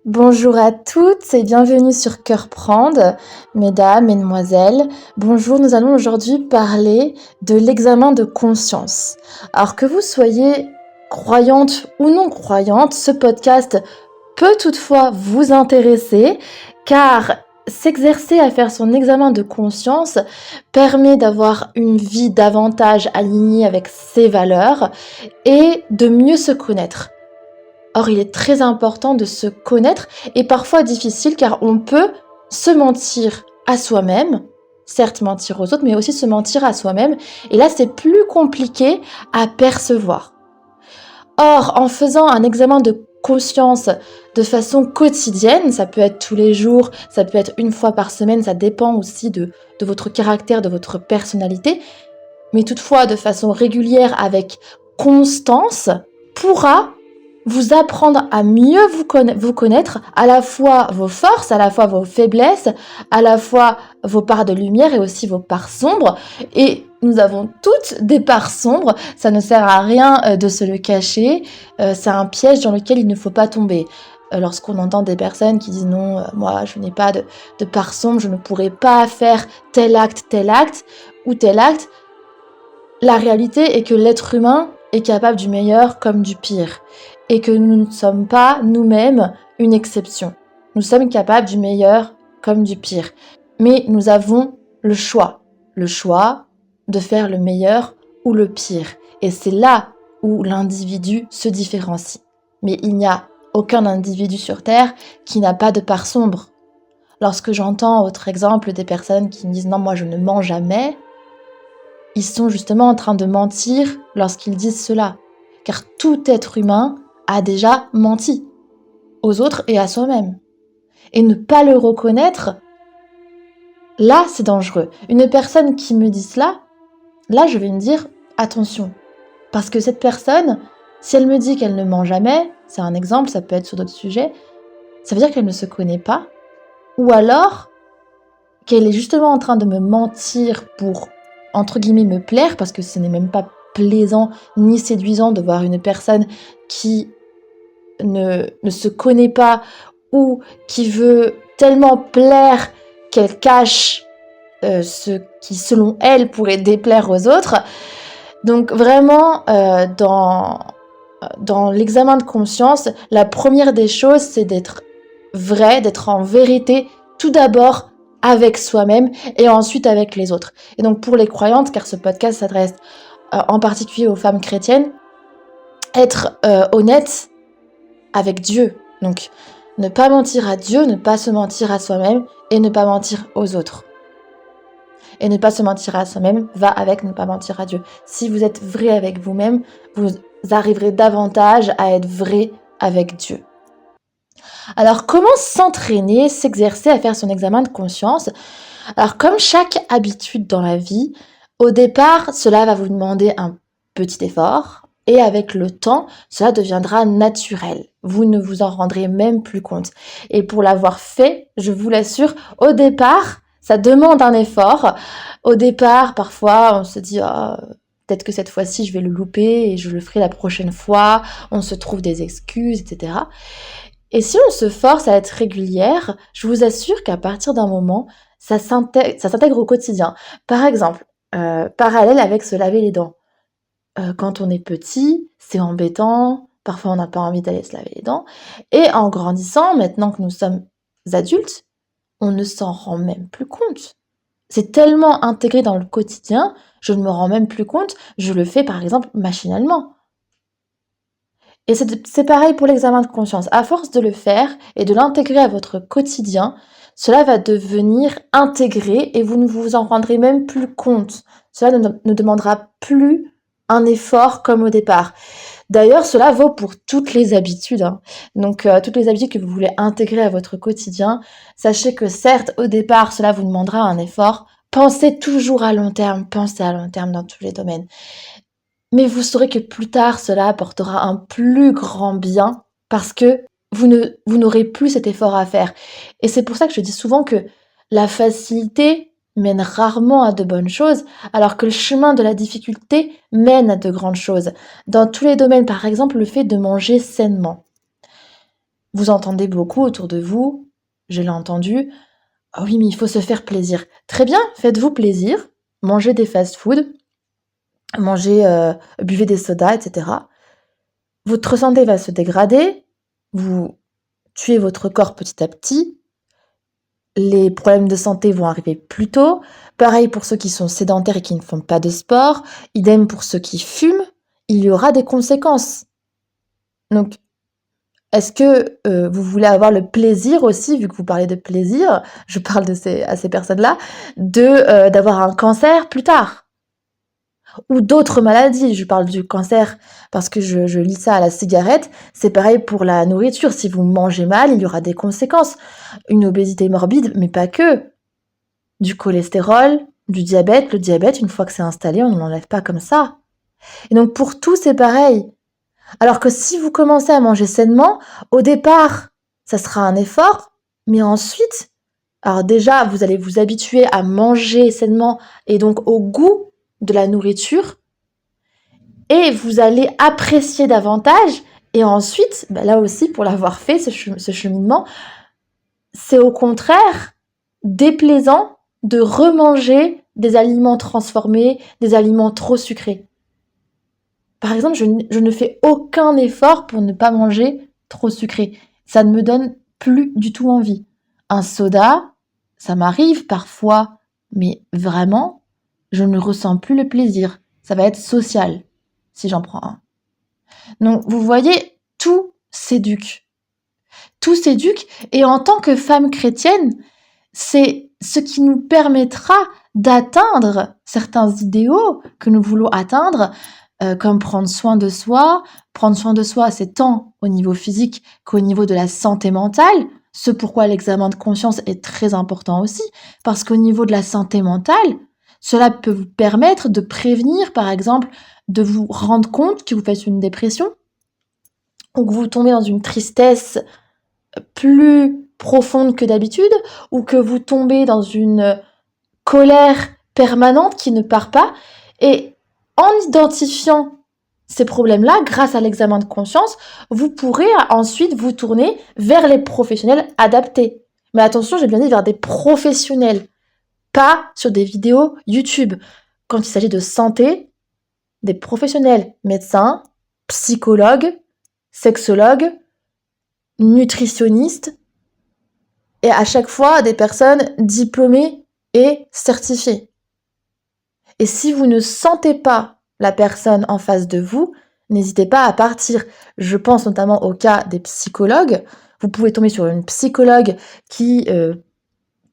Bonjour à toutes et bienvenue sur Cœur Prendre, mesdames, mesdemoiselles. Bonjour, nous allons aujourd'hui parler de l'examen de conscience. Alors que vous soyez croyante ou non croyante, ce podcast peut toutefois vous intéresser car s'exercer à faire son examen de conscience permet d'avoir une vie davantage alignée avec ses valeurs et de mieux se connaître. Or, il est très important de se connaître et parfois difficile car on peut se mentir à soi-même, certes mentir aux autres, mais aussi se mentir à soi-même. Et là, c'est plus compliqué à percevoir. Or, en faisant un examen de conscience de façon quotidienne, ça peut être tous les jours, ça peut être une fois par semaine, ça dépend aussi de votre caractère, de votre personnalité, mais toutefois de façon régulière avec constance, pourra vous apprendre à mieux vous connaître, à la fois vos forces, à la fois vos faiblesses, à la fois vos parts de lumière et aussi vos parts sombres. Et nous avons toutes des parts sombres, ça ne sert à rien de se le cacher, c'est un piège dans lequel il ne faut pas tomber. Lorsqu'on entend des personnes qui disent non, moi je n'ai pas de part sombre, je ne pourrais pas faire tel acte, ou tel acte, la réalité est que l'être humain est capable du meilleur comme du pire et que nous ne sommes pas nous-mêmes une exception. Nous sommes capables du meilleur comme du pire. Mais nous avons le choix de faire le meilleur ou le pire. Et c'est là où l'individu se différencie. Mais il n'y a aucun individu sur Terre qui n'a pas de part sombre. Lorsque j'entends, autre exemple, des personnes qui me disent « Non, moi je ne mens jamais », ils sont justement en train de mentir lorsqu'ils disent cela. Car tout être humain a déjà menti aux autres et à soi-même. Et ne pas le reconnaître, là, c'est dangereux. Une personne qui me dit cela, là, je vais me dire attention. Parce que cette personne, si elle me dit qu'elle ne ment jamais, c'est un exemple, ça peut être sur d'autres sujets, ça veut dire qu'elle ne se connaît pas. Ou alors qu'elle est justement en train de me mentir pour, entre guillemets, me plaire, parce que ce n'est même pas plaisant ni séduisant de voir une personne qui ne se connaît pas ou qui veut tellement plaire qu'elle cache ce qui, selon elle, pourrait déplaire aux autres. Donc vraiment, dans l'examen de conscience, la première des choses, c'est d'être vrai, d'être en vérité, tout d'abord avec soi-même et ensuite avec les autres. Et donc pour les croyantes, car ce podcast s'adresse en particulier aux femmes chrétiennes, être honnête avec Dieu. Donc ne pas mentir à Dieu, ne pas se mentir à soi-même et ne pas mentir aux autres. Et ne pas se mentir à soi-même va avec ne pas mentir à Dieu. Si vous êtes vrai avec vous-même, vous arriverez davantage à être vrai avec Dieu. Alors, comment s'entraîner, s'exercer à faire son examen de conscience? Alors, comme chaque habitude dans la vie, au départ, cela va vous demander un petit effort et avec le temps, cela deviendra naturel. Vous ne vous en rendrez même plus compte. Et pour l'avoir fait, je vous l'assure, au départ, ça demande un effort. Au départ, parfois, on se dit oh, peut-être que cette fois-ci, je vais le louper et je le ferai la prochaine fois. On se trouve des excuses, etc. Et si on se force à être régulière, je vous assure qu'à partir d'un moment, ça s'intègre au quotidien. Par exemple, parallèle avec se laver les dents. Quand on est petit, c'est embêtant, parfois on n'a pas envie d'aller se laver les dents. Et en grandissant, maintenant que nous sommes adultes, on ne s'en rend même plus compte. C'est tellement intégré dans le quotidien, je ne me rends même plus compte, je le fais par exemple machinalement. Et c'est pareil pour l'examen de conscience. À force de le faire et de l'intégrer à votre quotidien, cela va devenir intégré et vous ne vous en rendrez même plus compte. Cela ne demandera plus un effort comme au départ. D'ailleurs, cela vaut pour toutes les habitudes. Donc, toutes les habitudes que vous voulez intégrer à votre quotidien, sachez que certes, au départ, cela vous demandera un effort. Pensez toujours à long terme, pensez à long terme dans tous les domaines. Mais vous saurez que plus tard, cela apportera un plus grand bien parce que vous n'aurez plus cet effort à faire. Et c'est pour ça que je dis souvent que la facilité mène rarement à de bonnes choses, alors que le chemin de la difficulté mène à de grandes choses. Dans tous les domaines, par exemple, le fait de manger sainement. Vous entendez beaucoup autour de vous, je l'ai entendu: «Ah oui, mais il faut se faire plaisir». Très bien, faites-vous plaisir, mangez des fast-food, mangez, buvez des sodas et cetera. Votre santé va se dégrader, vous tuez votre corps petit à petit, les problèmes de santé vont arriver plus tôt. Pareil pour ceux qui sont sédentaires et qui ne font pas de sport, idem pour ceux qui fument, il y aura des conséquences. Donc est-ce que, vous voulez avoir le plaisir aussi, vu que vous parlez de plaisir, je parle à ces personnes-là, d'avoir un cancer plus tard? Ou d'autres maladies, je parle du cancer parce que je lis ça à la cigarette, c'est pareil pour la nourriture, si vous mangez mal, il y aura des conséquences. Une obésité morbide, mais pas que. Du cholestérol, du diabète, le diabète, une fois que c'est installé, on ne l'enlève pas comme ça. Et donc pour tout, c'est pareil. Alors que si vous commencez à manger sainement, au départ, ça sera un effort, mais ensuite, alors déjà, vous allez vous habituer à manger sainement et donc au goût de la nourriture, et vous allez apprécier davantage. Et ensuite, là aussi, pour l'avoir fait, ce cheminement, c'est au contraire déplaisant de remanger des aliments transformés, des aliments trop sucrés. Par exemple, je ne fais aucun effort pour ne pas manger trop sucré. Ça ne me donne plus du tout envie. Un soda, ça m'arrive parfois, mais vraiment, je ne ressens plus le plaisir. Ça va être social, si j'en prends un. Donc, vous voyez, tout s'éduque. Tout s'éduque, et en tant que femme chrétienne, c'est ce qui nous permettra d'atteindre certains idéaux que nous voulons atteindre, comme prendre soin de soi. Prendre soin de soi, c'est tant au niveau physique qu'au niveau de la santé mentale. Ce pourquoi l'examen de conscience est très important aussi, parce qu'au niveau de la santé mentale, cela peut vous permettre de prévenir, par exemple, de vous rendre compte que vous faites une dépression, ou que vous tombez dans une tristesse plus profonde que d'habitude, ou que vous tombez dans une colère permanente qui ne part pas. Et en identifiant ces problèmes-là, grâce à l'examen de conscience, vous pourrez ensuite vous tourner vers les professionnels adaptés. Mais attention, j'ai bien dit vers des professionnels, pas sur des vidéos YouTube. Quand il s'agit de santé, des professionnels, médecins, psychologues, sexologues, nutritionnistes, et à chaque fois des personnes diplômées et certifiées. Et si vous ne sentez pas la personne en face de vous, n'hésitez pas à partir. Je pense notamment au cas des psychologues. Vous pouvez tomber sur une psychologue qui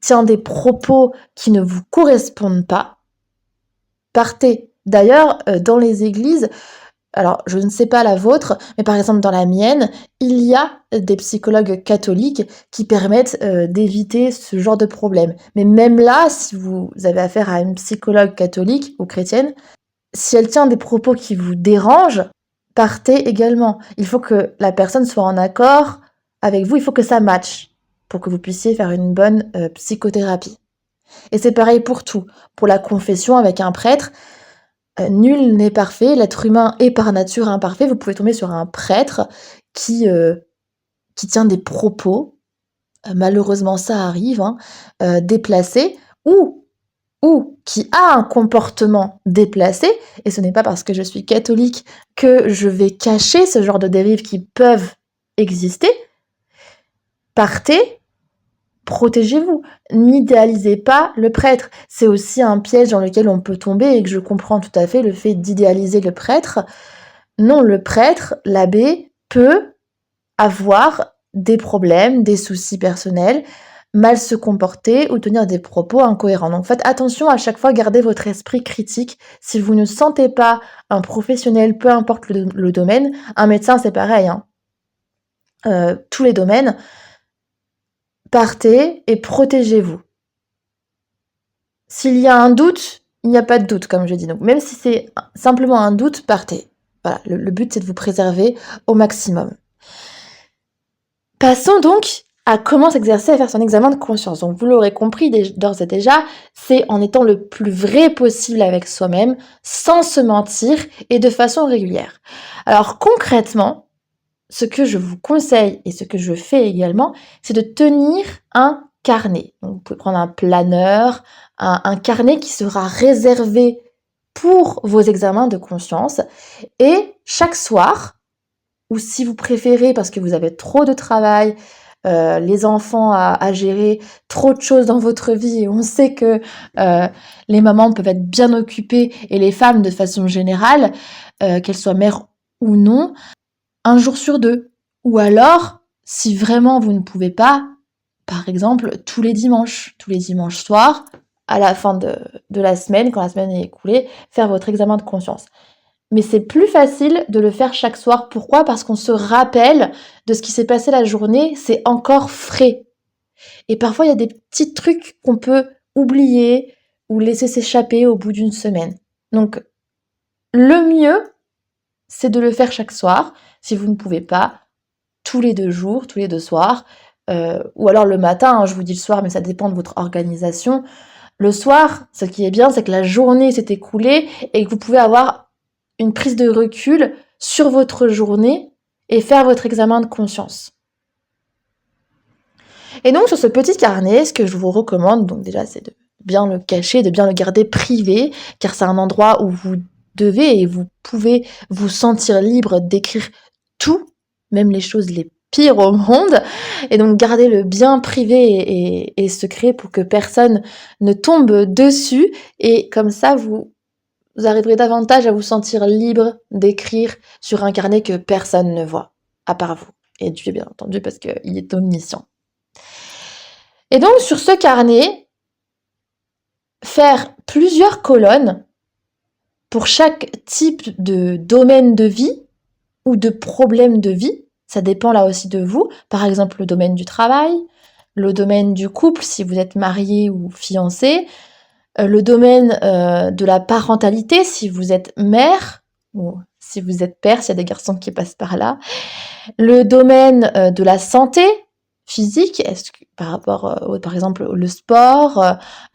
tient des propos qui ne vous correspondent pas. Partez. D'ailleurs, dans les églises, alors je ne sais pas la vôtre, mais par exemple dans la mienne, il y a des psychologues catholiques qui permettent d'éviter ce genre de problème. Mais même là, si vous avez affaire à une psychologue catholique ou chrétienne, si elle tient des propos qui vous dérangent, partez également. Il faut que la personne soit en accord avec vous, il faut que ça matche pour que vous puissiez faire une bonne psychothérapie. Et c'est pareil pour tout. Pour la confession avec un prêtre, nul n'est parfait, l'être humain est par nature imparfait. Vous pouvez tomber sur un prêtre qui tient des propos, malheureusement ça arrive, déplacés, ou qui a un comportement déplacé, et ce n'est pas parce que je suis catholique que je vais cacher ce genre de dérives qui peuvent exister. Partez, protégez-vous, n'idéalisez pas le prêtre. C'est aussi un piège dans lequel on peut tomber, et que je comprends tout à fait le fait d'idéaliser le prêtre. Non, le prêtre, l'abbé, peut avoir des problèmes, des soucis personnels, mal se comporter ou tenir des propos incohérents. Donc faites attention à chaque fois, gardez votre esprit critique. Si vous ne sentez pas un professionnel, peu importe le domaine, un médecin c'est pareil, tous les domaines, partez et protégez-vous. S'il y a un doute, il n'y a pas de doute, comme je dis. Donc même si c'est simplement un doute, partez. Voilà, le but c'est de vous préserver au maximum. Passons donc à comment s'exercer à faire son examen de conscience. Donc vous l'aurez compris d'ores et déjà, c'est en étant le plus vrai possible avec soi-même, sans se mentir et de façon régulière. Alors concrètement, ce que je vous conseille et ce que je fais également, c'est de tenir un carnet. Donc, vous pouvez prendre un planeur, un carnet qui sera réservé pour vos examens de conscience. Et chaque soir, ou si vous préférez parce que vous avez trop de travail, les enfants à gérer, trop de choses dans votre vie, et on sait que les mamans peuvent être bien occupées, et les femmes de façon générale, qu'elles soient mères ou non, un jour sur deux. Ou alors, si vraiment vous ne pouvez pas, par exemple, tous les dimanches soirs, à la fin de la semaine, quand la semaine est écoulée, faire votre examen de conscience. Mais c'est plus facile de le faire chaque soir. Pourquoi? Parce qu'on se rappelle de ce qui s'est passé la journée, c'est encore frais. Et parfois, il y a des petits trucs qu'on peut oublier ou laisser s'échapper au bout d'une semaine. Donc, le mieux, c'est de le faire chaque soir. Si vous ne pouvez pas, tous les 2 jours, tous les 2 soirs, ou alors le matin, je vous dis le soir, mais ça dépend de votre organisation. Le soir, ce qui est bien, c'est que la journée s'est écoulée et que vous pouvez avoir une prise de recul sur votre journée et faire votre examen de conscience. Et donc sur ce petit carnet, ce que je vous recommande, donc déjà c'est de bien le cacher, de bien le garder privé, car c'est un endroit où vous devez et vous pouvez vous sentir libre d'écrire tout, même les choses les pires au monde, et donc gardez-le bien privé et secret pour que personne ne tombe dessus, et comme ça vous arriverez davantage à vous sentir libre d'écrire sur un carnet que personne ne voit, à part vous. Et Dieu, bien entendu, parce qu'il est omniscient. Et donc, sur ce carnet, faire plusieurs colonnes pour chaque type de domaine de vie ou de problème de vie. Ça dépend là aussi de vous. Par exemple, le domaine du travail, le domaine du couple, si vous êtes marié ou fiancé, le domaine de la parentalité, si vous êtes mère, ou si vous êtes père, s'il y a des garçons qui passent par là, le domaine de la santé physique, est-ce que, par rapport par exemple le sport,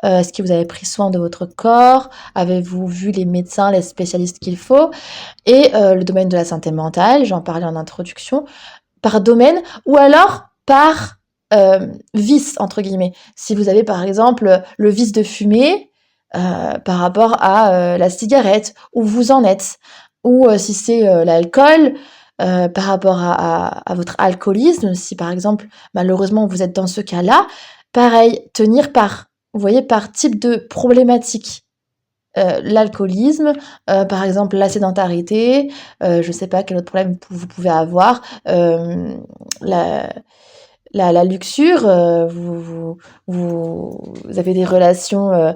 est-ce que vous avez pris soin de votre corps, avez-vous vu les médecins, les spécialistes qu'il faut, et le domaine de la santé mentale, j'en parlais en introduction, par domaine, ou alors par vice, entre guillemets. Si vous avez par exemple le vice de fumer par rapport à la cigarette, où vous en êtes, ou si c'est l'alcool, par rapport à votre alcoolisme, si par exemple malheureusement vous êtes dans ce cas-là, pareil, tenir par, vous voyez, par type de problématique. L'alcoolisme, par exemple la sédentarité, je sais pas quel autre problème vous pouvez avoir, la luxure, vous avez des relations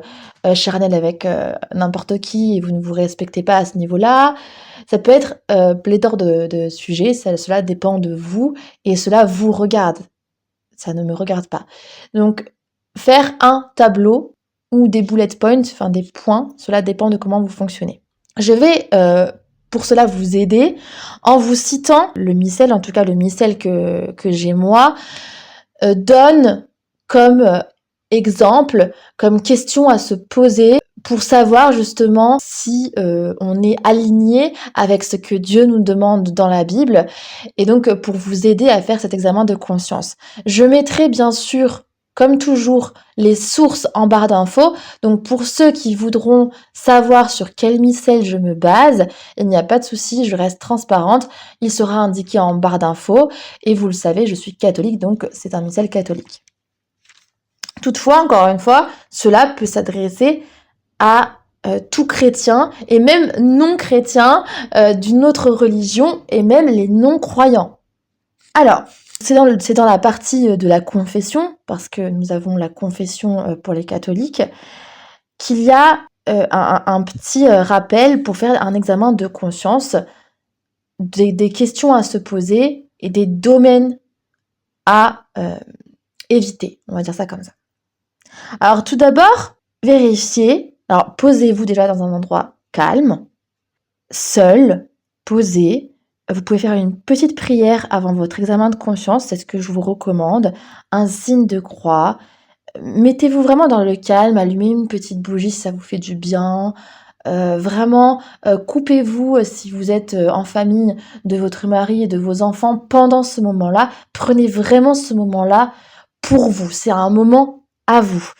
charnelles avec n'importe qui et vous ne vous respectez pas à ce niveau-là. Ça peut être pléthore de sujets, cela dépend de vous et cela vous regarde. Ça ne me regarde pas. Donc, faire un tableau ou des bullet points, enfin des points, cela dépend de comment vous fonctionnez. Je vais pour cela vous aider en vous citant le missel, en tout cas le missel que j'ai moi, donne comme exemple, comme question à se poser pour savoir justement si on est aligné avec ce que Dieu nous demande dans la Bible, et donc pour vous aider à faire cet examen de conscience. Je mettrai bien sûr, comme toujours, les sources en barre d'infos, donc pour ceux qui voudront savoir sur quel missel je me base, il n'y a pas de souci, je reste transparente, il sera indiqué en barre d'infos, et vous le savez, je suis catholique, donc c'est un missel catholique. Toutefois, encore une fois, cela peut s'adresser à tout chrétien et même non chrétien d'une autre religion et même les non-croyants. Alors, c'est dans la partie de la confession, parce que nous avons la confession pour les catholiques, qu'il y a un petit rappel pour faire un examen de conscience, des questions à se poser et des domaines à éviter, on va dire ça comme ça. Alors tout d'abord, vérifiez, alors posez-vous déjà dans un endroit calme, seul, posé. Vous pouvez faire une petite prière avant votre examen de conscience, c'est ce que je vous recommande, un signe de croix. Mettez-vous vraiment dans le calme, allumez une petite bougie si ça vous fait du bien, Vraiment, coupez-vous, si vous êtes, en famille, de votre mari et de vos enfants pendant ce moment-là. Prenez vraiment ce moment-là pour vous. C'est un moment à vous.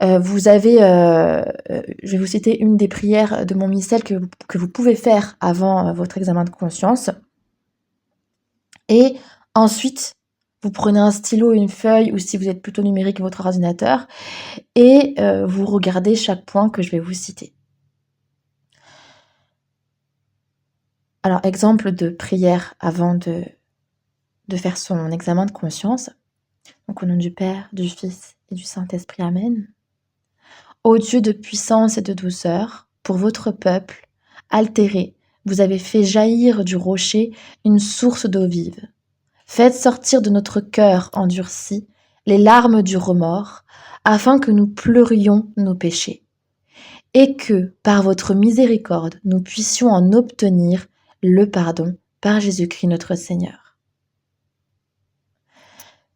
Vous avez, je vais vous citer une des prières de mon missel que vous pouvez faire avant votre examen de conscience. Et ensuite, vous prenez un stylo et une feuille, ou si vous êtes plutôt numérique, votre ordinateur, et vous regardez chaque point que je vais vous citer. Alors, exemple de prière avant de faire son examen de conscience. Donc, au nom du Père, du Fils et du Saint-Esprit, Amen. Ô Dieu de puissance et de douceur, pour votre peuple, altéré, vous avez fait jaillir du rocher une source d'eau vive. Faites sortir de notre cœur endurci les larmes du remords, afin que nous pleurions nos péchés, et que, par votre miséricorde, nous puissions en obtenir le pardon par Jésus-Christ notre Seigneur.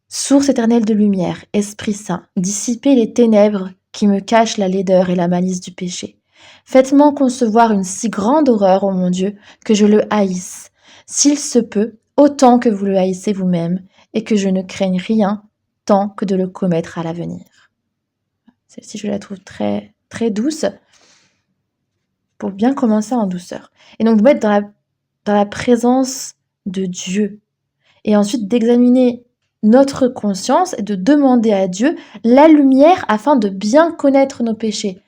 Source éternelle de lumière, Esprit Saint, dissipez les ténèbres qui me cachent la laideur et la malice du péché. Faites-moi concevoir une si grande horreur, ô mon Dieu, que je le haïsse, s'il se peut, autant que vous le haïssez vous-même, et que je ne craigne rien tant que de le commettre à l'avenir. Celle-ci, je la trouve très, très douce, pour bien commencer en douceur. Et donc, vous mettre dans la présence de Dieu. Et ensuite, d'examiner notre conscience et de demander à Dieu la lumière afin de bien connaître nos péchés.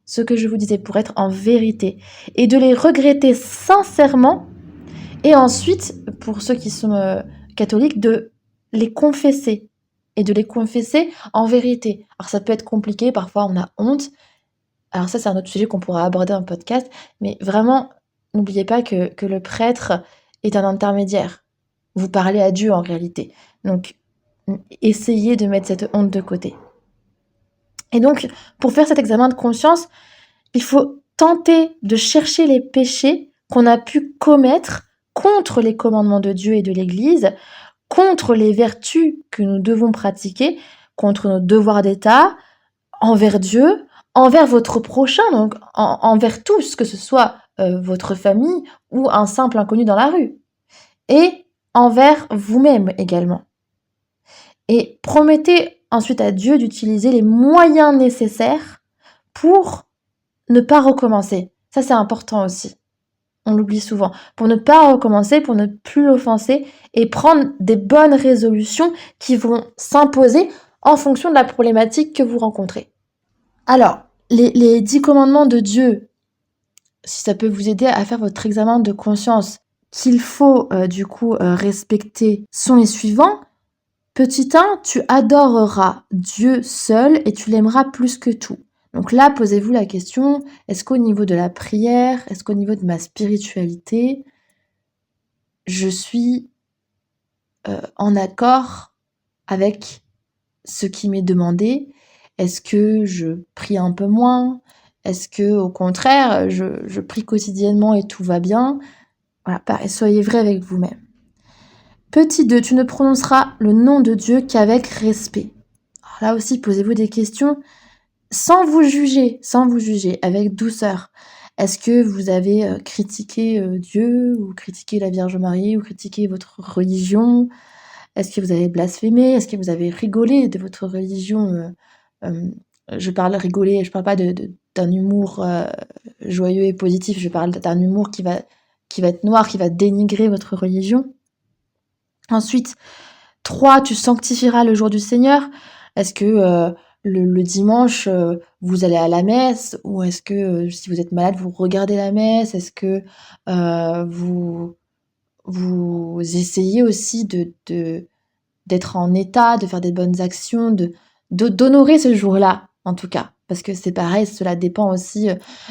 Ce que je vous disais, pour être en vérité. Et de les regretter sincèrement. Et ensuite, pour ceux qui sont catholiques, de les confesser. Et de les confesser en vérité. Alors ça peut être compliqué, parfois on a honte. Alors ça, c'est un autre sujet qu'on pourra aborder en podcast. Mais vraiment, n'oubliez pas que le prêtre est un intermédiaire. Vous parlez à Dieu en réalité. Donc, essayez de mettre cette honte de côté. Et donc, pour faire cet examen de conscience, il faut tenter de chercher les péchés qu'on a pu commettre contre les commandements de Dieu et de l'Église, contre les vertus que nous devons pratiquer, contre nos devoirs d'État, envers Dieu, envers votre prochain, donc envers tous, que ce soit votre famille ou un simple inconnu dans la rue. Et envers vous-même également. Et promettez ensuite à Dieu d'utiliser les moyens nécessaires pour ne pas recommencer. Ça, c'est important aussi. On l'oublie souvent. Pour ne pas recommencer, pour ne plus l'offenser et prendre des bonnes résolutions qui vont s'imposer en fonction de la problématique que vous rencontrez. Alors, les 10 commandements de Dieu, si ça peut vous aider à faire votre examen de conscience, qu'il faut respecter, sont les suivants. Petit 1, tu adoreras Dieu seul et tu l'aimeras plus que tout. Donc là, posez-vous la question, est-ce qu'au niveau de la prière, est-ce qu'au niveau de ma spiritualité, je suis en accord avec ce qui m'est demandé? Est-ce que je prie un peu moins? Est-ce que, au contraire, je prie quotidiennement et tout va bien? Voilà, pareil, soyez vrai avec vous-même. Petit 2, tu ne prononceras le nom de Dieu qu'avec respect. Alors là aussi, posez-vous des questions sans vous juger, avec douceur. Est-ce que vous avez critiqué Dieu, ou critiqué la Vierge Marie, ou critiqué votre religion? Est-ce que vous avez blasphémé? Est-ce que vous avez rigolé de votre religion? Je parle rigoler, je parle pas d'un humour joyeux et positif, je parle d'un humour qui va être noir, qui va dénigrer votre religion. Ensuite, 3, tu sanctifieras le jour du Seigneur. Est-ce que le dimanche, vous allez à la messe? Ou est-ce que si vous êtes malade, vous regardez la messe? Est-ce que vous essayez aussi d'être en état, de faire des bonnes actions, d'honorer ce jour-là, en tout cas? Parce que c'est pareil, cela dépend aussi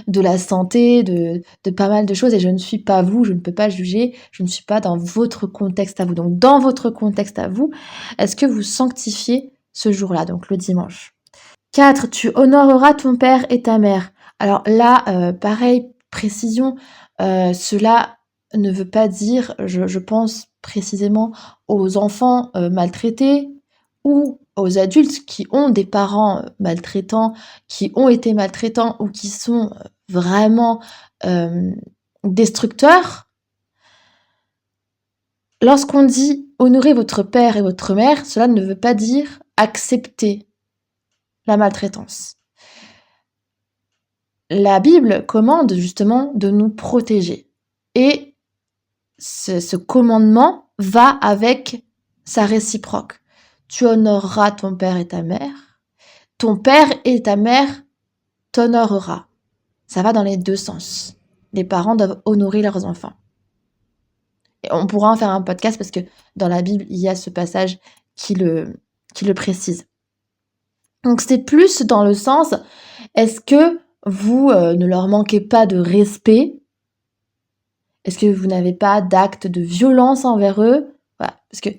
de la santé, de pas mal de choses, et je ne suis pas vous, je ne peux pas juger, je ne suis pas dans votre contexte à vous. Donc dans votre contexte à vous, est-ce que vous sanctifiez ce jour-là, donc le dimanche? 4, tu honoreras ton père et ta mère. Alors là, pareil, précision, cela ne veut pas dire, je pense précisément aux enfants maltraités, ou aux adultes qui ont des parents maltraitants, qui ont été maltraitants, ou qui sont vraiment destructeur. Lorsqu'on dit honorer votre père et votre mère, cela ne veut pas dire accepter la maltraitance. La Bible commande justement de nous protéger. Et ce commandement va avec sa réciproque. Tu honoreras ton père et ta mère. Ton père et ta mère t'honorera. Ça va dans les deux sens. Les parents doivent honorer leurs enfants. Et on pourra en faire un podcast parce que dans la Bible, il y a ce passage qui le précise. Donc c'est plus dans le sens, est-ce que vous ne leur manquez pas de respect? Est-ce que vous n'avez pas d'actes de violence envers eux? Voilà, parce que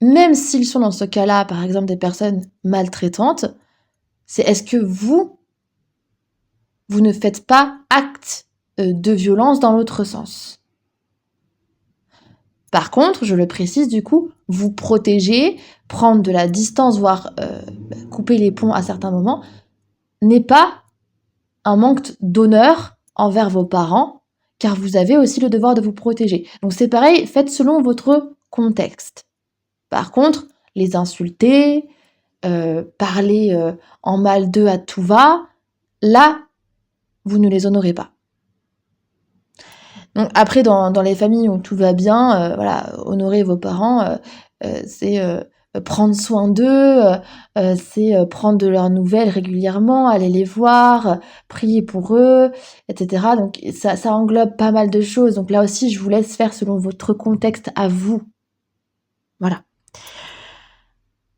même s'ils sont dans ce cas-là, par exemple des personnes maltraitantes, c'est est-ce que vous ne faites pas acte de violence dans l'autre sens? Par contre, je le précise du coup, vous protéger, prendre de la distance, voire couper les ponts à certains moments, n'est pas un manque d'honneur envers vos parents, car vous avez aussi le devoir de vous protéger. Donc c'est pareil, faites selon votre contexte. Par contre, les insulter, parler en mal d'eux à tout va, là, vous ne les honorez pas. Donc après, dans les familles où tout va bien, voilà, honorer vos parents, c'est prendre soin d'eux, c'est prendre de leurs nouvelles régulièrement, aller les voir, prier pour eux, etc. Donc ça englobe pas mal de choses. Donc là aussi, je vous laisse faire selon votre contexte à vous. Voilà.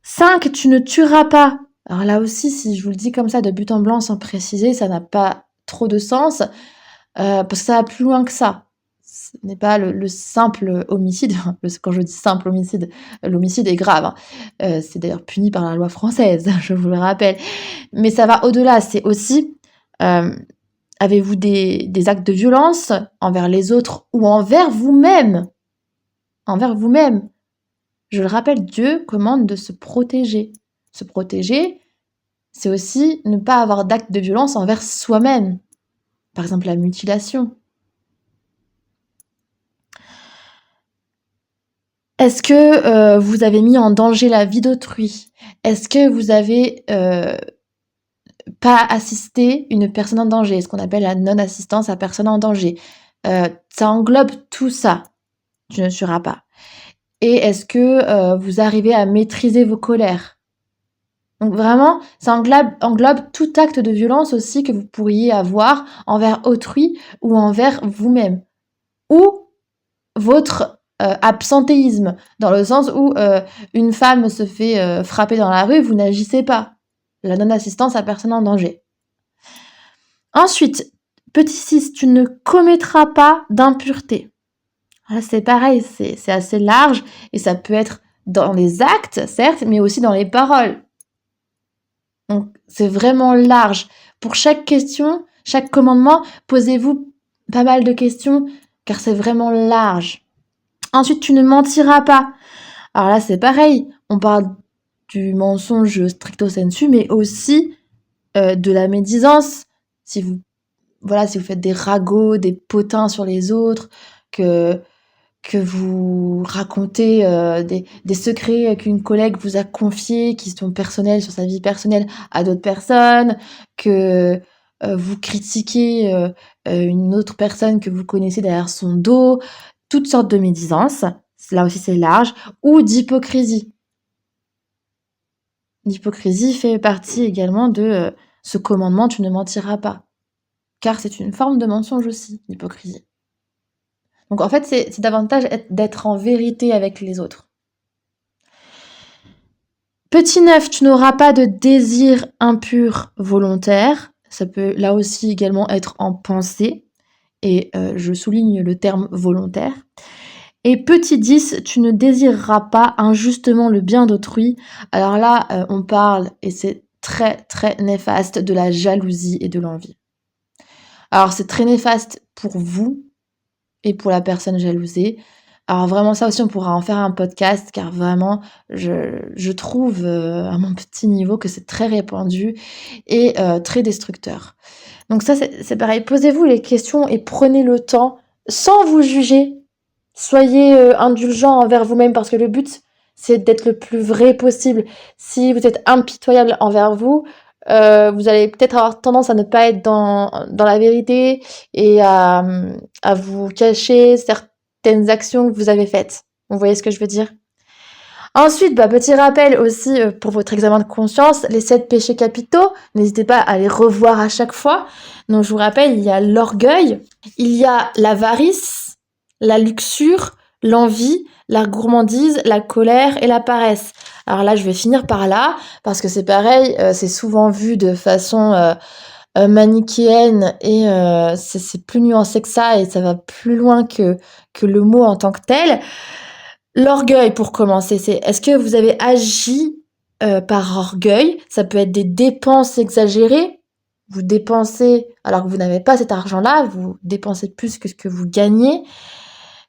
5, tu ne tueras pas. Alors là aussi, si je vous le dis comme ça de but en blanc sans préciser, ça n'a pas trop de sens, parce que ça va plus loin que ça. Ce n'est pas le simple homicide. Quand je dis simple homicide, l'homicide est grave, hein. C'est d'ailleurs puni par la loi française, je vous le rappelle. Mais ça va au-delà, c'est aussi, avez-vous des actes de violence envers les autres ou envers vous-même? Envers vous-même. Je le rappelle, Dieu commande de se protéger. Se protéger, c'est aussi ne pas avoir d'actes de violence envers soi-même. Par exemple, la mutilation. Est-ce que vous avez mis en danger la vie d'autrui? Est-ce que vous avez pas assisté une personne en danger? Ce qu'on appelle la non-assistance à personne en danger. Ça englobe tout ça. Tu ne tueras pas. Et est-ce que vous arrivez à maîtriser vos colères? Donc vraiment, ça englobe tout acte de violence aussi que vous pourriez avoir envers autrui ou envers vous-même. Ou votre absentéisme, dans le sens où une femme se fait frapper dans la rue, vous n'agissez pas. La non-assistance à personne en danger. Ensuite, petit 6, tu ne commettras pas d'impureté. Là, c'est pareil, c'est assez large et ça peut être dans les actes, certes, mais aussi dans les paroles. Donc, c'est vraiment large. Pour chaque question, chaque commandement, posez-vous pas mal de questions, car c'est vraiment large. Ensuite, tu ne mentiras pas. Alors là, c'est pareil. On parle du mensonge stricto sensu, mais aussi de la médisance. Si vous faites des ragots, des potins sur les autres, que vous racontez des secrets qu'une collègue vous a confiés, qui sont personnels sur sa vie personnelle à d'autres personnes, que vous critiquez une autre personne que vous connaissez derrière son dos, toutes sortes de médisances, là aussi c'est large, ou d'hypocrisie. L'hypocrisie fait partie également de ce commandement « tu ne mentiras pas », car c'est une forme de mensonge aussi, l'hypocrisie. Donc en fait, c'est davantage d'être en vérité avec les autres. Petit 9, tu n'auras pas de désir impur volontaire. Ça peut là aussi également être en pensée. Et je souligne le terme volontaire. Et petit 10, tu ne désireras pas injustement le bien d'autrui. Alors là, on parle, et c'est très très néfaste, de la jalousie et de l'envie. Alors c'est très néfaste pour vous et pour la personne jalousée. Alors vraiment ça aussi on pourra en faire un podcast, car vraiment je trouve à mon petit niveau que c'est très répandu et très destructeur. Donc ça, c'est pareil. Posez-vous les questions et prenez le temps sans vous juger. Soyez indulgent envers vous-même parce que le but, c'est d'être le plus vrai possible. Si vous êtes impitoyable envers vous, vous allez peut-être avoir tendance à ne pas être dans la vérité et à vous cacher certaines actions que vous avez faites. Vous voyez ce que je veux dire? Ensuite, petit rappel aussi pour votre examen de conscience, les 7 péchés capitaux, n'hésitez pas à les revoir à chaque fois. Donc je vous rappelle, il y a l'orgueil, il y a l'avarice, la luxure, l'envie, la gourmandise, la colère et la paresse. Alors là, je vais finir par là, parce que c'est pareil, c'est souvent vu de façon manichéenne et c'est plus nuancé que ça et ça va plus loin que le mot en tant que tel. L'orgueil pour commencer, c'est est-ce que vous avez agi par orgueil? Ça peut être des dépenses exagérées. Vous dépensez alors que vous n'avez pas cet argent-là, vous dépensez plus que ce que vous gagnez.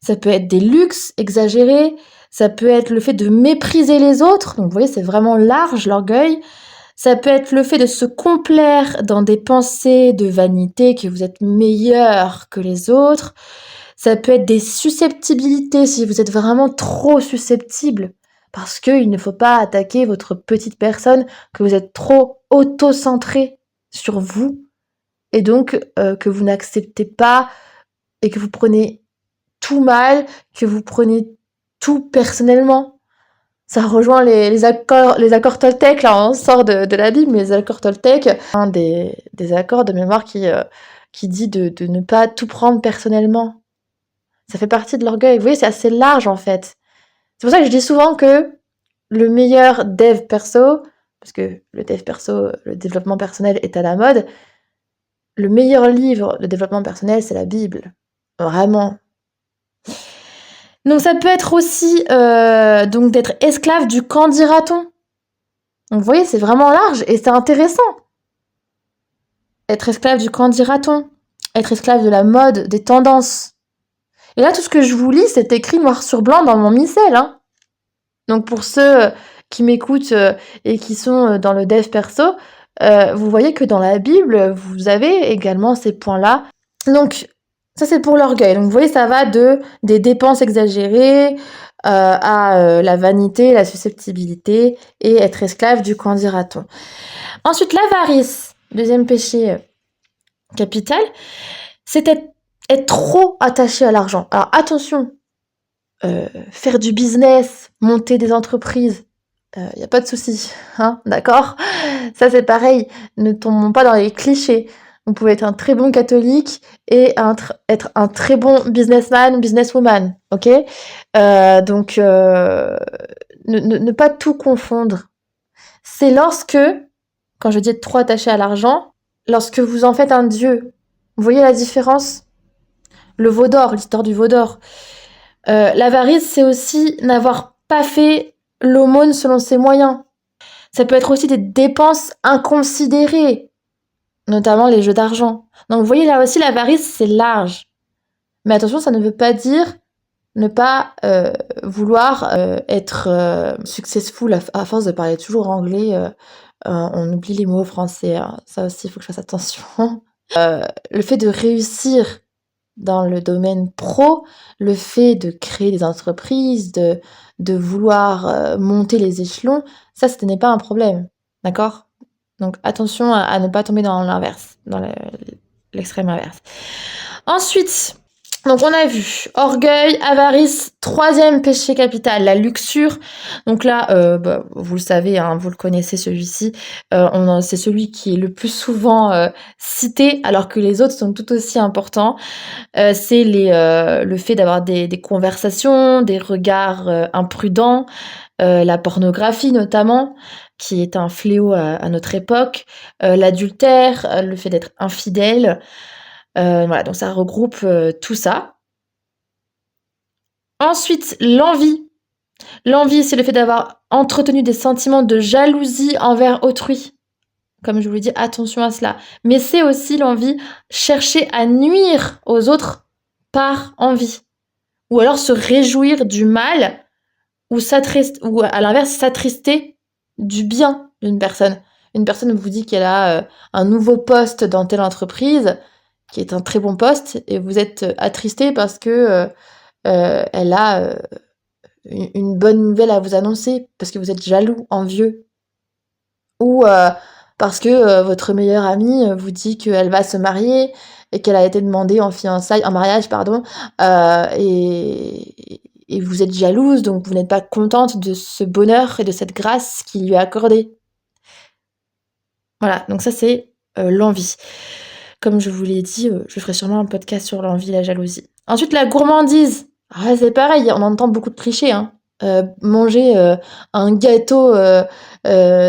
Ça peut être des luxes exagérés. Ça peut être le fait de mépriser les autres. Donc vous voyez, c'est vraiment large l'orgueil. Ça peut être le fait de se complaire dans des pensées de vanité, que vous êtes meilleur que les autres. Ça peut être des susceptibilités, si vous êtes vraiment trop susceptible, parce qu'il ne faut pas attaquer votre petite personne, que vous êtes trop auto-centré sur vous, et donc que vous n'acceptez pas, et que vous prenez tout mal, que vous prenez tout personnellement. Ça rejoint les accords Toltec, là on sort de la Bible, mais les accords Toltec, un des accords de mémoire qui dit de ne pas tout prendre personnellement. Ça fait partie de l'orgueil. Vous voyez, c'est assez large en fait. C'est pour ça que je dis souvent que le meilleur dev perso, parce que le dev perso, le développement personnel est à la mode, le meilleur livre de développement personnel, c'est la Bible. Vraiment. Donc ça peut être aussi donc d'être esclave du qu'en dira-t-on. Donc vous voyez, c'est vraiment large et c'est intéressant. Être esclave du qu'en dira-t-on. Être esclave de la mode, des tendances. Et là, tout ce que je vous lis, c'est écrit noir sur blanc dans mon missel, hein. Donc pour ceux qui m'écoutent et qui sont dans le dev perso, vous voyez que dans la Bible, vous avez également ces points-là. Donc ça c'est pour l'orgueil. Donc vous voyez, ça va des dépenses exagérées à la vanité, la susceptibilité et être esclave du qu'en dira-t-on. Ensuite, l'avarice, deuxième péché capital, c'est être trop attaché à l'argent. Alors attention, faire du business, monter des entreprises, y a pas de souci, hein, d'accord? Ça c'est pareil, ne tombons pas dans les clichés. Vous pouvez être un très bon catholique et être un très bon businessman, businesswoman, ok? Donc ne pas tout confondre. C'est lorsque, quand je dis être trop attaché à l'argent, lorsque vous en faites un dieu. Vous voyez la différence? Le veau d'or, l'histoire du veau d'or. L'avarice, c'est aussi n'avoir pas fait l'aumône selon ses moyens. Ça peut être aussi des dépenses inconsidérées, notamment les jeux d'argent. Donc vous voyez, là aussi, l'avarice, c'est large. Mais attention, ça ne veut pas dire ne pas vouloir être successful à force de parler toujours anglais. On oublie les mots français, hein. Ça aussi, il faut que je fasse attention. Le fait de réussir dans le domaine pro, le fait de créer des entreprises, de vouloir monter les échelons, ça, ce n'est pas un problème, d'accord? Donc attention à ne pas tomber dans l'inverse, dans l'extrême inverse. Ensuite, donc on a vu orgueil, avarice, troisième péché capital, la luxure. Donc là, vous le savez, hein, vous le connaissez celui-ci, c'est celui qui est le plus souvent cité, alors que les autres sont tout aussi importants. C'est le fait d'avoir des conversations, des regards imprudents, la pornographie notamment, qui est un fléau à notre époque, l'adultère, le fait d'être infidèle. Voilà, donc ça regroupe tout ça. Ensuite, l'envie. L'envie, c'est le fait d'avoir entretenu des sentiments de jalousie envers autrui. Comme je vous l'ai dit, attention à cela. Mais c'est aussi l'envie, chercher à nuire aux autres par envie. Ou alors se réjouir du mal, ou à l'inverse, s'attrister du bien d'une personne. une personne vous dit qu'elle a un nouveau poste dans telle entreprise, qui est un très bon poste, et vous êtes attristé parce que elle a une bonne nouvelle à vous annoncer, parce que vous êtes jaloux, envieux, ou parce que votre meilleure amie vous dit qu'elle va se marier et qu'elle a été demandée en mariage, pardon, et vous êtes jalouse, donc vous n'êtes pas contente de ce bonheur et de cette grâce qu'il lui a accordée. Voilà, donc ça c'est l'envie. Comme je vous l'ai dit, je ferai sûrement un podcast sur l'envie et la jalousie. Ensuite, la gourmandise. Ah, c'est pareil, on entend beaucoup de clichés, hein. Manger un gâteau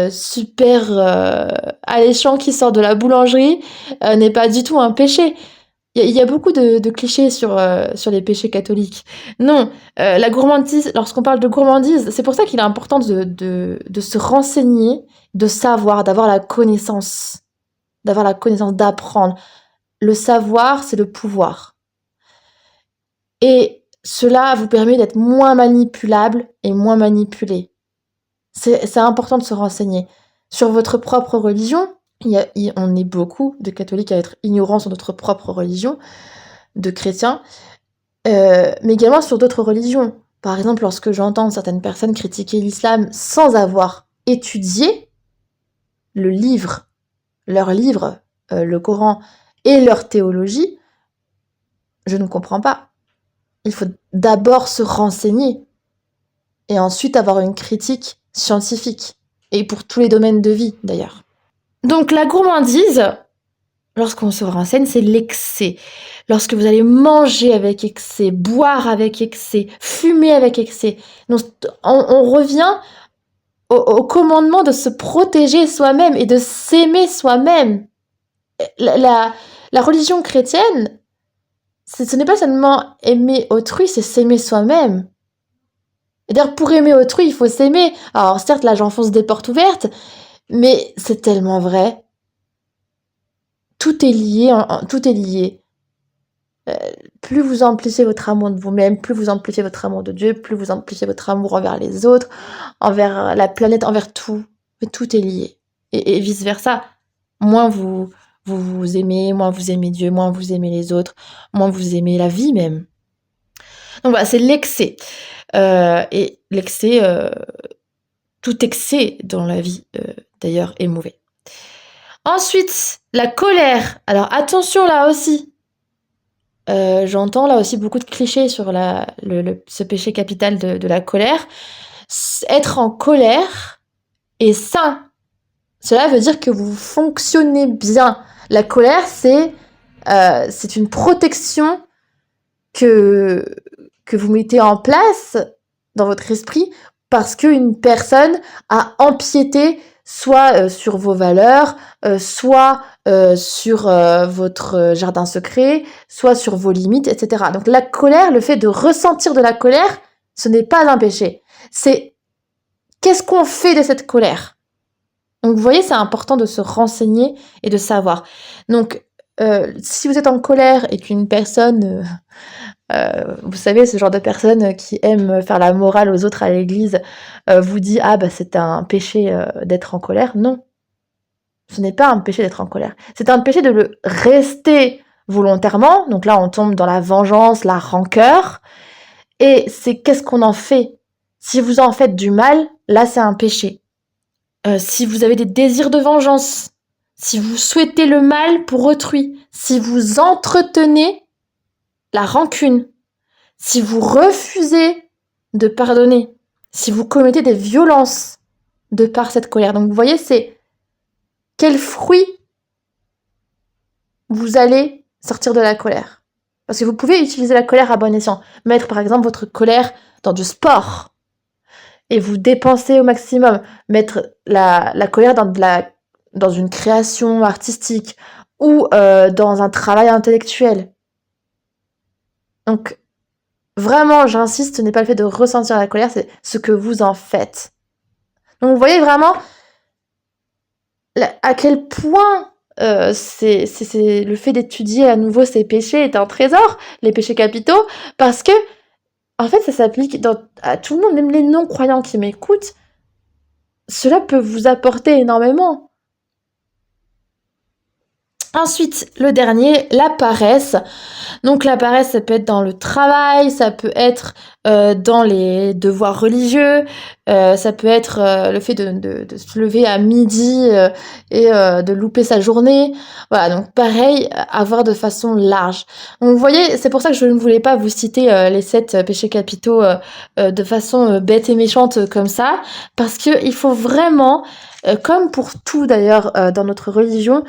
super alléchant qui sort de la boulangerie n'est pas du tout un péché. Il y a beaucoup de clichés sur les péchés catholiques. Non, la gourmandise, lorsqu'on parle de gourmandise, c'est pour ça qu'il est important de se renseigner, de savoir, d'avoir la connaissance, d'apprendre. Le savoir, c'est le pouvoir. Et cela vous permet d'être moins manipulable et moins manipulé. C'est important de se renseigner. Sur votre propre religion, on est beaucoup de catholiques à être ignorants sur notre propre religion, de chrétiens, mais également sur d'autres religions. Par exemple, lorsque j'entends certaines personnes critiquer l'islam sans avoir étudié leur livre, le Coran et leur théologie, je ne comprends pas. Il faut d'abord se renseigner et ensuite avoir une critique scientifique, et pour tous les domaines de vie d'ailleurs. Donc la gourmandise, lorsqu'on se renseigne, c'est l'excès. Lorsque vous allez manger avec excès, boire avec excès, fumer avec excès, donc on revient au commandement de se protéger soi-même et de s'aimer soi-même. La religion chrétienne, ce n'est pas seulement aimer autrui, c'est s'aimer soi-même. Et d'ailleurs, pour aimer autrui, il faut s'aimer. Alors certes, là j'enfonce des portes ouvertes, mais c'est tellement vrai. Tout est lié, tout est lié. Plus vous amplifiez votre amour de vous-même, plus vous amplifiez votre amour de Dieu, plus vous amplifiez votre amour envers les autres, envers la planète, envers tout. Mais tout est lié. Et vice-versa. Moins vous aimez, moins vous aimez Dieu, moins vous aimez les autres, moins vous aimez la vie même. Donc voilà, c'est l'excès. Et l'excès, tout excès dans la vie, d'ailleurs, est mauvais. Ensuite, la colère. Alors attention là aussi. J'entends là aussi beaucoup de clichés sur ce péché capital de la colère. Être en colère est sain. Cela veut dire que vous fonctionnez bien. La colère, c'est une protection que vous mettez en place dans votre esprit parce qu'une personne a empiété soit sur vos valeurs, soit sur votre jardin secret, soit sur vos limites, etc. Donc la colère, le fait de ressentir de la colère, ce n'est pas un péché. C'est qu'est-ce qu'on fait de cette colère? Donc vous voyez, c'est important de se renseigner et de savoir. Donc si vous êtes en colère et qu'une personne... vous savez, ce genre de personne qui aime faire la morale aux autres à l'église vous dit « Ah, bah c'est un péché d'être en colère ». Non, ce n'est pas un péché d'être en colère. C'est un péché de le rester volontairement. Donc là, on tombe dans la vengeance, la rancœur. Et c'est qu'est-ce qu'on en fait? Si vous en faites du mal, là, c'est un péché. Si vous avez des désirs de vengeance, si vous souhaitez le mal pour autrui, si vous entretenez la rancune, si vous refusez de pardonner, si vous commettez des violences de par cette colère. Donc vous voyez, c'est quel fruit vous allez sortir de la colère. Parce que vous pouvez utiliser la colère à bon escient. Mettre par exemple votre colère dans du sport et vous dépenser au maximum. Mettre la colère dans une création artistique ou dans un travail intellectuel. Donc, vraiment, j'insiste, ce n'est pas le fait de ressentir la colère, c'est ce que vous en faites. Donc, vous voyez vraiment à quel point c'est le fait d'étudier à nouveau ces péchés est un trésor, les péchés capitaux, parce que, en fait, ça s'applique à tout le monde, même les non-croyants qui m'écoutent. Cela peut vous apporter énormément. Ensuite, le dernier, la paresse. Donc la paresse, ça peut être dans le travail, ça peut être dans les devoirs religieux, ça peut être le fait de se lever à midi et de louper sa journée. Voilà, donc pareil, à voir de façon large. Donc vous voyez, c'est pour ça que je ne voulais pas vous citer les 7 péchés capitaux de façon bête et méchante comme ça, parce que il faut vraiment, comme pour tout d'ailleurs dans notre religion,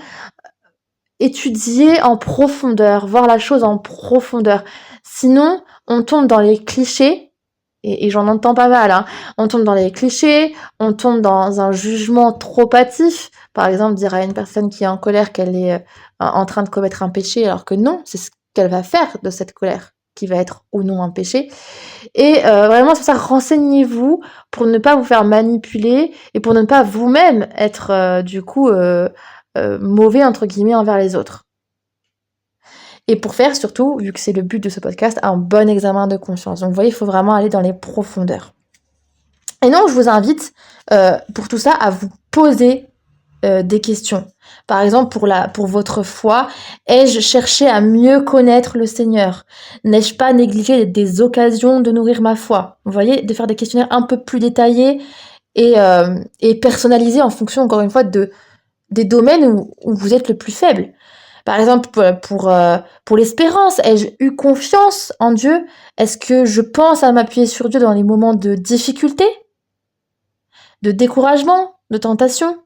étudier en profondeur, voir la chose en profondeur. Sinon, on tombe dans les clichés, et j'en entends pas mal, hein. On tombe dans les clichés, on tombe dans un jugement trop hâtif. Par exemple, dire à une personne qui est en colère qu'elle est en train de commettre un péché, alors que non, c'est ce qu'elle va faire de cette colère qui va être ou non un péché. Et vraiment, c'est pour ça, renseignez-vous pour ne pas vous faire manipuler et pour ne pas vous-même être mauvais entre guillemets envers les autres. Et pour faire surtout, vu que c'est le but de ce podcast, un bon examen de conscience. Donc vous voyez, il faut vraiment aller dans les profondeurs. Et donc je vous invite pour tout ça à vous poser des questions. Par exemple, pour votre foi, ai-je cherché à mieux connaître le Seigneur? N'ai-je pas négligé des occasions de nourrir ma foi? Vous voyez, de faire des questionnaires un peu plus détaillés et personnalisés en fonction, encore une fois, des domaines où vous êtes le plus faible. Par exemple, pour l'espérance, ai-je eu confiance en Dieu? Est-ce que je pense à m'appuyer sur Dieu dans les moments de difficulté, de découragement, de tentation?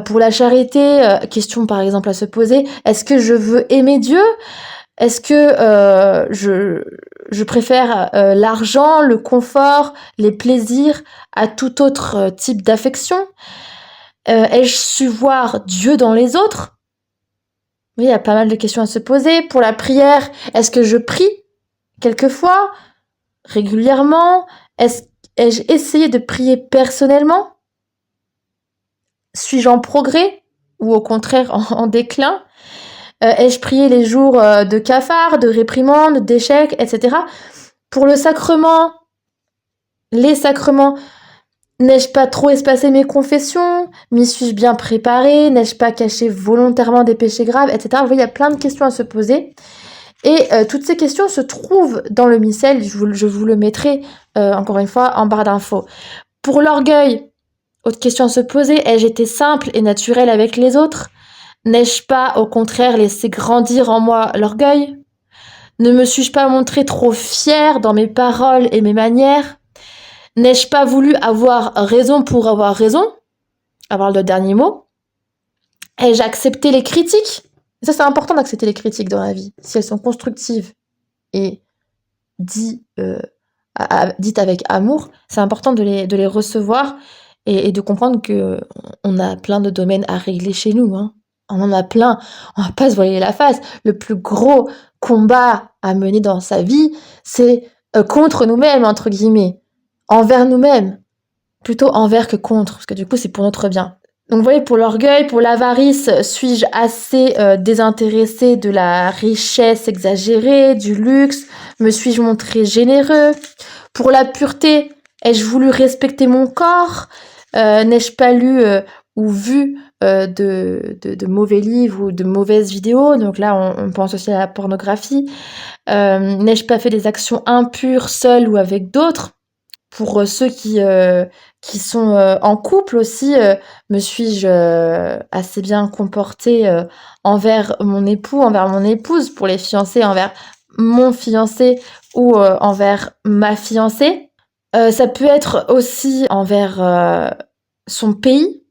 Pour la charité, question par exemple à se poser, est-ce que je veux aimer Dieu? Est-ce que je préfère l'argent, le confort, les plaisirs à tout autre type d'affection? Ai-je su voir Dieu dans les autres? Oui, il y a pas mal de questions à se poser. Pour la prière, est-ce que je prie quelquefois, régulièrement? Ai-je essayé de prier personnellement? Suis-je en progrès ou au contraire en déclin? Ai-je prié les jours de cafard, de réprimande, d'échecs, etc. Pour le sacrement, les sacrements, n'ai-je pas trop espacé mes confessions? M'y suis-je bien préparée? N'ai-je pas caché volontairement des péchés graves, etc. Vous voyez, il y a plein de questions à se poser. Et toutes ces questions se trouvent dans le missel, je vous le mettrai encore une fois en barre d'infos. Pour l'orgueil, autre question à se poser, ai-je été simple et naturelle avec les autres? N'ai-je pas au contraire laissé grandir en moi l'orgueil? Ne me suis-je pas montrée trop fière dans mes paroles et mes manières? N'ai-je pas voulu avoir raison pour avoir raison? Avoir le dernier mot? Ai-je accepté les critiques? Ça, c'est important d'accepter les critiques dans la vie, si elles sont constructives et dites avec amour. C'est important de les recevoir et de comprendre que on a plein de domaines à régler chez nous, hein. On en a plein, on va pas se voiler la face. Le plus gros combat à mener dans sa vie, c'est contre nous-mêmes, entre guillemets, envers nous-mêmes, plutôt envers que contre, parce que du coup, c'est pour notre bien. Donc vous voyez, pour l'orgueil, pour l'avarice, suis-je assez désintéressée de la richesse exagérée, du luxe? Me suis-je montré généreux? Pour la pureté, ai-je voulu respecter mon corps? N'ai-je pas lu ou vu de mauvais livres ou de mauvaises vidéos? Donc là, on pense aussi à la pornographie. N'ai-je pas fait des actions impures seule ou avec d'autres? Pour ceux qui sont en couple aussi, me suis-je assez bien comportée envers mon époux, envers mon épouse, pour les fiancés, envers mon fiancé ou envers ma fiancée? Ça peut être aussi envers son pays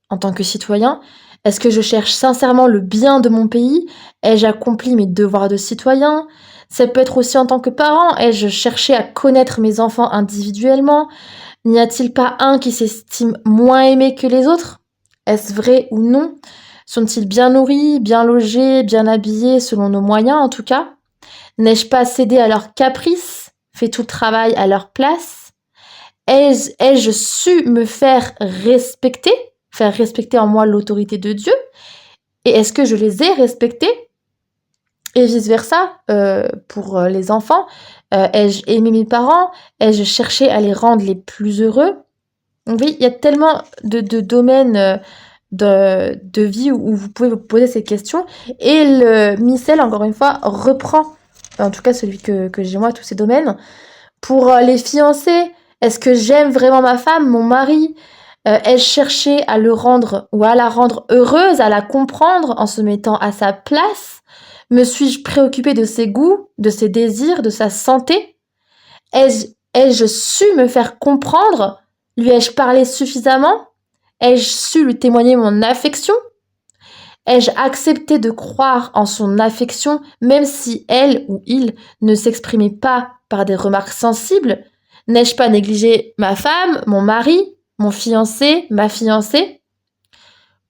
en tant que citoyen. Est-ce que je cherche sincèrement le bien de mon pays? Ai-je accompli mes devoirs de citoyen? Ça peut être aussi en tant que parent. Ai-je cherché à connaître mes enfants individuellement? N'y a-t-il pas un qui s'estime moins aimé que les autres? Est-ce vrai ou non? Sont-ils bien nourris, bien logés, bien habillés, selon nos moyens en tout cas? N'ai-je pas cédé à leurs caprices, fait tout le travail à leur place? Ai-je su me faire respecter en moi l'autorité de Dieu? Et est-ce que je les ai respectés? Et vice-versa, pour les enfants, ai-je aimé mes parents? Ai-je cherché à les rendre les plus heureux? Donc oui, il y a tellement de domaines de vie où vous pouvez vous poser ces questions. Et le missel, encore une fois, reprend, en tout cas celui que j'ai moi, tous ces domaines. Pour les fiancés, est-ce que j'aime vraiment ma femme, mon mari? Ai-je cherché à le rendre ou à la rendre heureuse, à la comprendre en se mettant à sa place? Me suis-je préoccupée de ses goûts, de ses désirs, de sa santé? Ai-je su me faire comprendre? Lui ai-je parlé suffisamment? Ai-je su lui témoigner mon affection? Ai-je accepté de croire en son affection, même si elle ou il ne s'exprimait pas par des remarques sensibles? N'ai-je pas négligé ma femme, mon mari, mon fiancé, ma fiancée,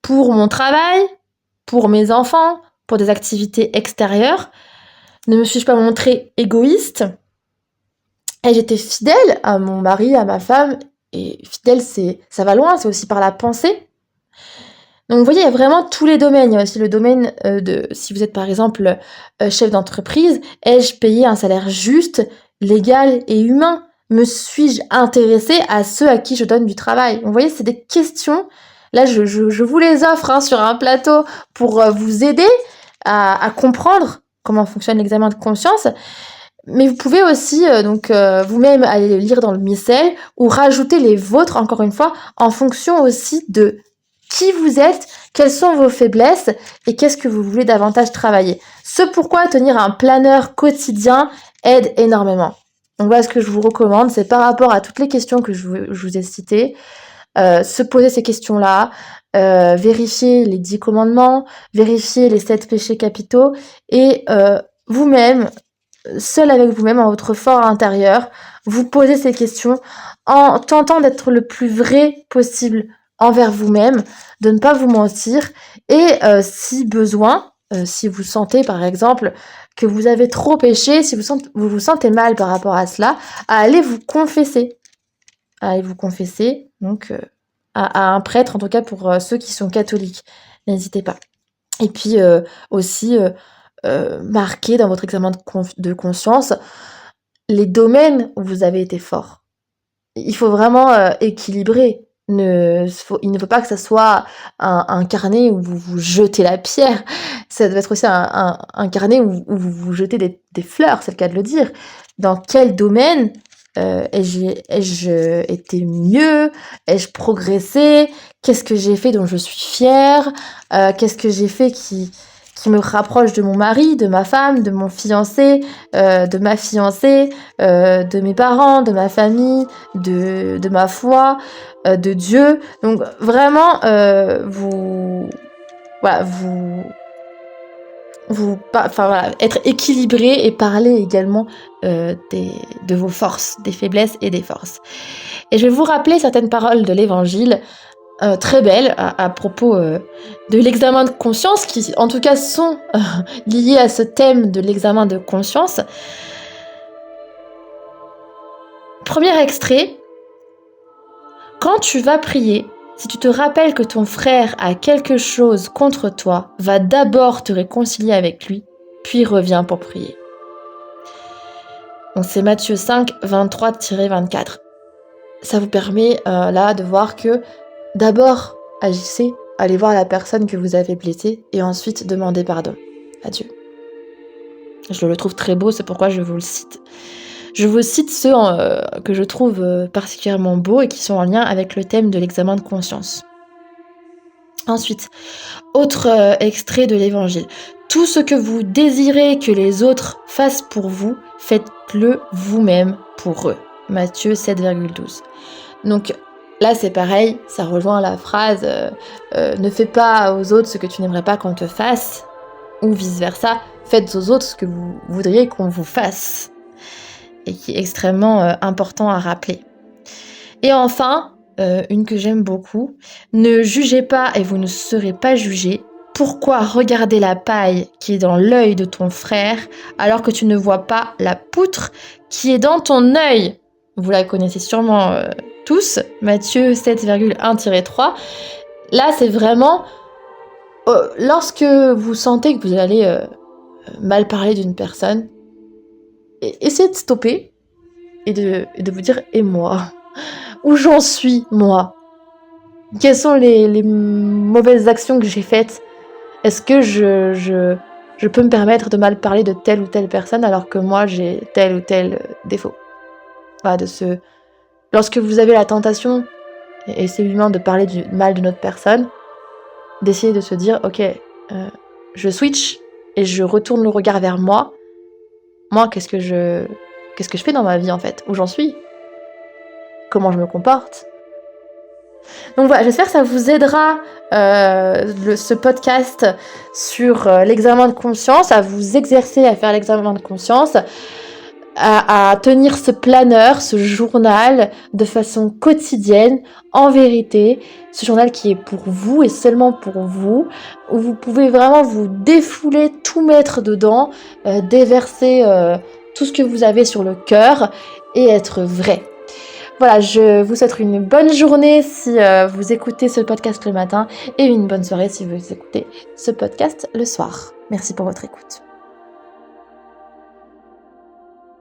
pour mon travail, pour mes enfants, pour des activités extérieures? Ne me suis-je pas montrée égoïste? Ai-je été fidèle à mon mari, à ma femme? Et fidèle, ça va loin, c'est aussi par la pensée. Donc vous voyez, il y a vraiment tous les domaines. Il y a aussi le domaine de, si vous êtes par exemple chef d'entreprise, ai-je payé un salaire juste, légal et humain? Me suis-je intéressée à ceux à qui je donne du travail? Donc, vous voyez, c'est des questions. Là, je vous les offre sur un plateau pour vous aider à comprendre comment fonctionne l'examen de conscience. Mais vous pouvez aussi vous-même aller les lire dans le missel ou rajouter les vôtres, encore une fois, en fonction aussi de qui vous êtes, quelles sont vos faiblesses et qu'est-ce que vous voulez davantage travailler. Ce pourquoi tenir un planeur quotidien aide énormément. Donc voilà ce que je vous recommande, c'est par rapport à toutes les questions que je vous ai citées, se poser ces questions-là, vérifier les 10 commandements, vérifier les 7 péchés capitaux et vous-même, seul avec vous-même, en votre fort intérieur, vous posez ces questions en tentant d'être le plus vrai possible envers vous-même, de ne pas vous mentir et si besoin, si vous sentez par exemple que vous avez trop péché, si vous vous sentez mal par rapport à cela, à aller vous confesser. À aller vous confesser, donc à un prêtre, en tout cas pour ceux qui sont catholiques. N'hésitez pas. Et puis aussi marquer dans votre examen de conscience les domaines où vous avez été fort. Il faut vraiment équilibrer. Il ne faut pas que ça soit un carnet où vous vous jetez la pierre. Ça doit être aussi un carnet où vous vous jetez des fleurs, c'est le cas de le dire. Dans quel domaine ai-je été mieux? Ai-je progressé? Qu'est-ce que j'ai fait dont je suis fière? Qu'est-ce que j'ai fait qui me rapproche de mon mari, de ma femme, de mon fiancé, de ma fiancée, de mes parents, de ma famille, de ma foi, de Dieu. Donc vraiment, être équilibré et parler également de vos forces, des faiblesses et des forces. Et je vais vous rappeler certaines paroles de l'Évangile très belles à propos de l'examen de conscience, qui en tout cas sont liées à ce thème de l'examen de conscience. Premier extrait. Quand tu vas prier, si tu te rappelles que ton frère a quelque chose contre toi, va d'abord te réconcilier avec lui, puis reviens pour prier. Donc c'est Matthieu 5, 23-24. Ça vous permet là de voir que d'abord agissez, allez voir la personne que vous avez blessée et ensuite demandez pardon à Dieu. Je le trouve très beau, c'est pourquoi je vous le cite. Je vous cite ceux que je trouve particulièrement beaux et qui sont en lien avec le thème de l'examen de conscience. Ensuite, autre extrait de l'Évangile. Tout ce que vous désirez que les autres fassent pour vous, faites-le vous-même pour eux. Matthieu 7,12. Donc là, c'est pareil, ça rejoint la phrase ne fais pas aux autres ce que tu n'aimerais pas qu'on te fasse, ou vice-versa, faites aux autres ce que vous voudriez qu'on vous fasse. Et qui est extrêmement important à rappeler. Et enfin, une que j'aime beaucoup, ne jugez pas et vous ne serez pas jugés. Pourquoi regarder la paille qui est dans l'œil de ton frère alors que tu ne vois pas la poutre qui est dans ton œil? Vous la connaissez sûrement tous, Matthieu 7,1-3. Là, c'est vraiment lorsque vous sentez que vous allez mal parler d'une personne, essayez de stopper et de vous dire « et moi ?» Où j'en suis, moi? Quelles sont les mauvaises actions que j'ai faites? Est-ce que je peux me permettre de mal parler de telle ou telle personne alors que moi j'ai tel ou tel défaut? Voilà, lorsque vous avez la tentation, et c'est humain de parler du mal d'une autre personne, d'essayer de se dire, ok, je switch et je retourne le regard vers moi. Moi, qu'est-ce que je fais dans ma vie en fait? Où j'en suis? Comment je me comporte? Donc voilà, j'espère que ça vous aidera ce podcast sur l'examen de conscience, à vous exercer à faire l'examen de conscience, à tenir ce planeur, ce journal de façon quotidienne, en vérité, ce journal qui est pour vous et seulement pour vous, où vous pouvez vraiment vous défouler, tout mettre dedans, déverser tout ce que vous avez sur le cœur et être vrai. Voilà, je vous souhaite une bonne journée si vous écoutez ce podcast le matin et une bonne soirée si vous écoutez ce podcast le soir. Merci pour votre écoute.